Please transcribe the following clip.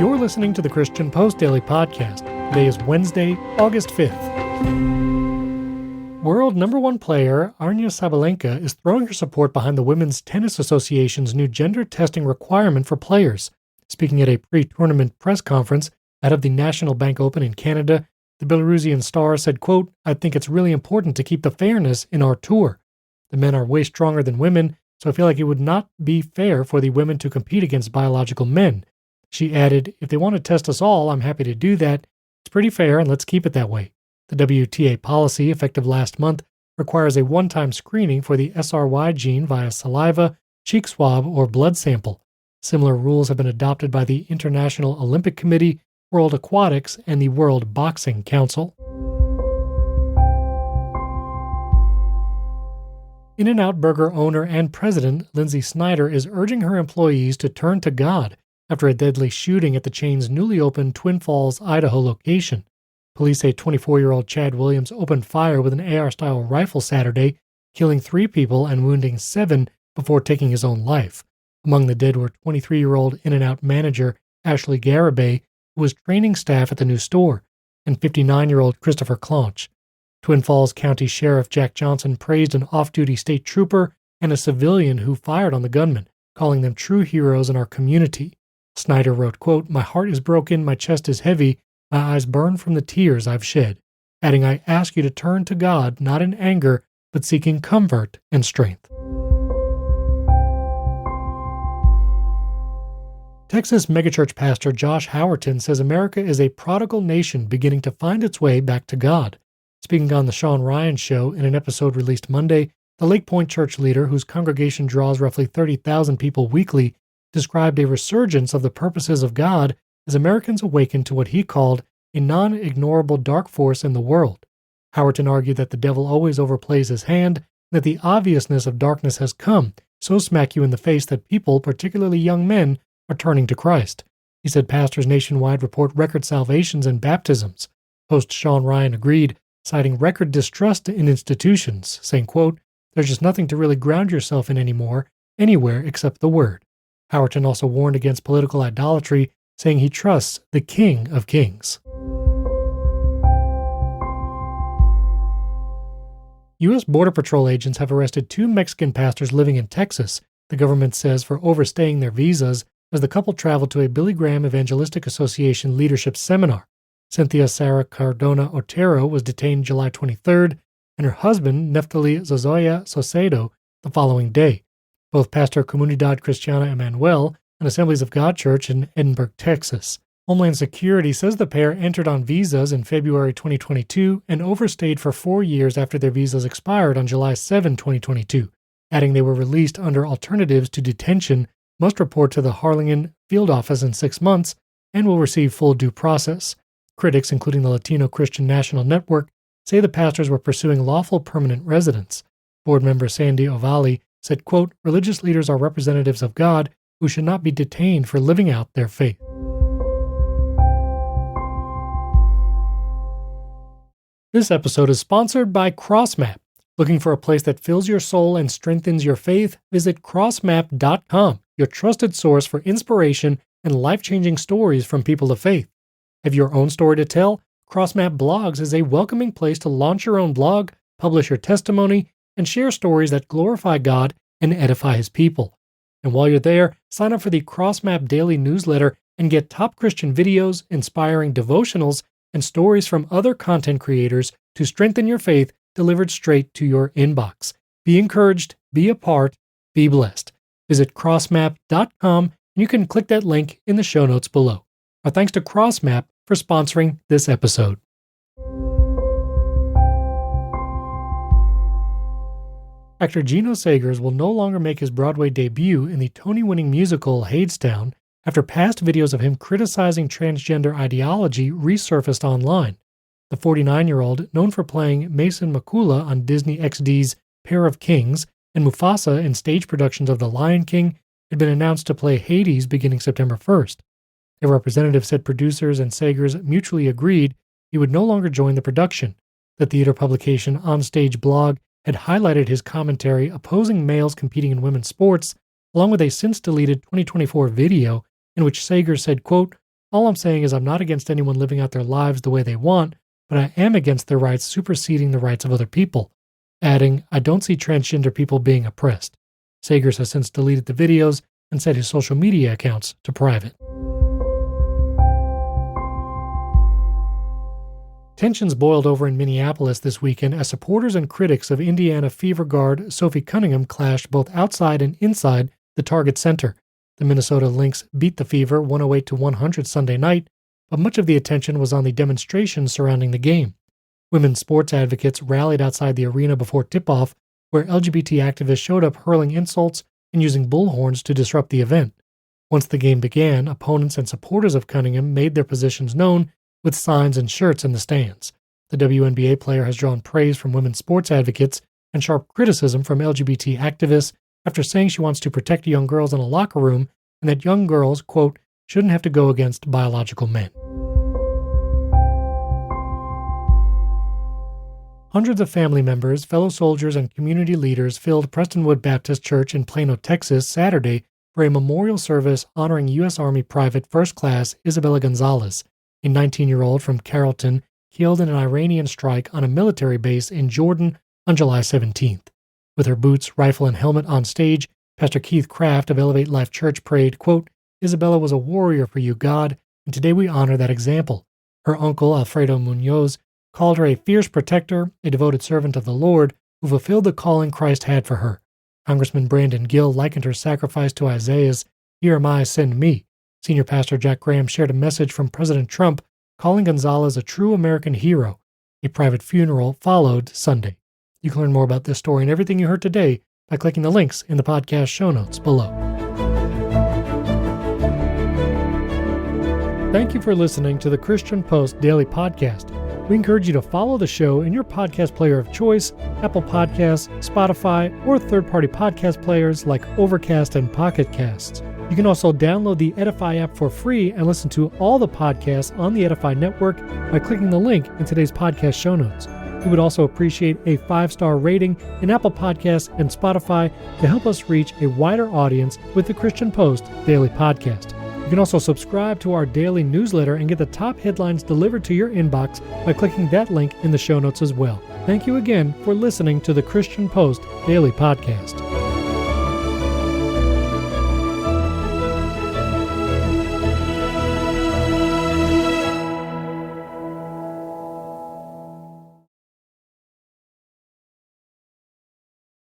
You're listening to the Christian Post Daily Podcast. Today is Wednesday, August 5th. World number one player Aryna Sabalenka is throwing her support behind the Women's Tennis Association's new gender testing requirement for players. Speaking at a pre-tournament press conference out of the National Bank Open in Canada, the Belarusian star said, quote, "I think it's really important to keep the fairness in our tour. The men are way stronger than women, so I feel like it would not be fair for the women to compete against biological men." She added, "If they want to test us all, I'm happy to do that. It's pretty fair, and let's keep it that way." The WTA policy, effective last month, requires a one-time screening for the SRY gene via saliva, cheek swab, or blood sample. Similar rules have been adopted by the International Olympic Committee, World Aquatics, and the World Boxing Council. In-N-Out Burger owner and president Lynsi Snyder is urging her employees to turn to God after a deadly shooting at the chain's newly opened Twin Falls, Idaho location. Police say 24-year-old Chad Williams opened fire with an AR-style rifle Saturday, killing 3 people and wounding 7 before taking his own life. Among the dead were 23-year-old In-N-Out manager Ashley Garibay, who was training staff at the new store, and 59-year-old Christopher Claunch. Twin Falls County Sheriff Jack Johnson praised an off-duty state trooper and a civilian who fired on the gunman, calling them true heroes in our community. Snyder wrote, quote, "My heart is broken, my chest is heavy, my eyes burn from the tears I've shed," adding, "I ask you to turn to God, not in anger, but seeking comfort and strength." Texas megachurch pastor Josh Howerton says America is a prodigal nation beginning to find its way back to God. Speaking on the Sean Ryan Show in an episode released Monday, the Lake Point church leader, whose congregation draws roughly 30,000 people weekly, described a resurgence of the purposes of God as Americans awakened to what he called a non-ignorable dark force in the world. Howerton argued that the devil always overplays his hand, and that the obviousness of darkness has come, so smack you in the face that people, particularly young men, are turning to Christ. He said pastors nationwide report record salvations and baptisms. Host Sean Ryan agreed, citing record distrust in institutions, saying, quote, "There's just nothing to really ground yourself in anymore, anywhere except the Word." Howerton also warned against political idolatry, saying he trusts the King of Kings. U.S. Border Patrol agents have arrested 2 Mexican pastors living in Texas, the government says, for overstaying their visas as the couple traveled to a Billy Graham Evangelistic Association leadership seminar. Cynthia Sara Cardona Otero was detained July 23rd, and her husband, Neftali Zozoya Sosedo, the following day. Both pastor Comunidad Cristiana Emmanuel and Assemblies of God Church in Edinburgh, Texas. Homeland Security says the pair entered on visas in February 2022 and overstayed for 4 years after their visas expired on July 7, 2022, adding they were released under alternatives to detention, must report to the Harlingen field office in 6 months, and will receive full due process. Critics, including the Latino Christian National Network, say the pastors were pursuing lawful permanent residence. Board member Sandy Ovalle said, quote, "Religious leaders are representatives of God who should not be detained for living out their faith." This episode is sponsored by CrossMap. Looking for a place that fills your soul and strengthens your faith? Visit crossmap.com, your trusted source for inspiration and life-changing stories from people of faith. Have your own story to tell? CrossMap Blogs is a welcoming place to launch your own blog, publish your testimony, and share stories that glorify God and edify His people. And while you're there, sign up for the CrossMap Daily newsletter and get top Christian videos, inspiring devotionals, and stories from other content creators to strengthen your faith delivered straight to your inbox. Be encouraged, be a part, be blessed. Visit crossmap.com and you can click that link in the show notes below. Our thanks to CrossMap for sponsoring this episode. Actor Geno Segers will no longer make his Broadway debut in the Tony-winning musical Hadestown after past videos of him criticizing transgender ideology resurfaced online. The 49-year-old, known for playing Mason Makula on Disney XD's Pair of Kings and Mufasa in stage productions of The Lion King, had been announced to play Hades beginning September 1st. A representative said producers and Segers mutually agreed he would no longer join the production. The theater publication Onstage Blog had highlighted his commentary opposing males competing in women's sports, along with a since-deleted 2024 video in which Segers said, quote, All I'm saying is I'm not against anyone living out their lives the way they want, but I am against their rights superseding the rights of other people. Adding, I don't see transgender people being oppressed. Segers has since deleted the videos and set his social media accounts to private. Tensions boiled over in Minneapolis this weekend as supporters and critics of Indiana Fever guard Sophie Cunningham clashed both outside and inside the Target Center. The Minnesota Lynx beat the Fever 108-100 Sunday night, but much of the attention was on the demonstrations surrounding the game. Women's sports advocates rallied outside the arena before tip-off, where LGBT activists showed up hurling insults and using bullhorns to disrupt the event. Once the game began, opponents and supporters of Cunningham made their positions known with signs and shirts in the stands. The WNBA player has drawn praise from women's sports advocates and sharp criticism from LGBT activists after saying she wants to protect young girls in a locker room and that young girls, quote, shouldn't have to go against biological men. Hundreds of family members, fellow soldiers, and community leaders filled Prestonwood Baptist Church in Plano, Texas, Saturday for a memorial service honoring U.S. Army Private First Class Isabella Gonzalez, a 19-year-old from Carrollton killed in an Iranian strike on a military base in Jordan on July 17th. With her boots, rifle, and helmet on stage, Pastor Keith Kraft of Elevate Life Church prayed, quote, Isabella was a warrior for you, God, and today we honor that example. Her uncle, Alfredo Munoz, called her a fierce protector, a devoted servant of the Lord, who fulfilled the calling Christ had for her. Congressman Brandon Gill likened her sacrifice to Isaiah's, Here am I, send me. Senior Pastor Jack Graham shared a message from President Trump calling Gonzalez a true American hero. A private funeral followed Sunday. You can learn more about this story and everything you heard today by clicking the links in the podcast show notes below. Thank you for listening to the Christian Post Daily Podcast. We encourage you to follow the show in your podcast player of choice, Apple Podcasts, Spotify, or third-party podcast players like Overcast and Pocket Casts. You can also download the Edifi app for free and listen to all the podcasts on the Edifi network by clicking the link in today's podcast show notes. We would also appreciate a 5-star rating in Apple Podcasts and Spotify to help us reach a wider audience with the Christian Post Daily Podcast. You can also subscribe to our daily newsletter and get the top headlines delivered to your inbox by clicking that link in the show notes as well. Thank you again for listening to the Christian Post Daily Podcast.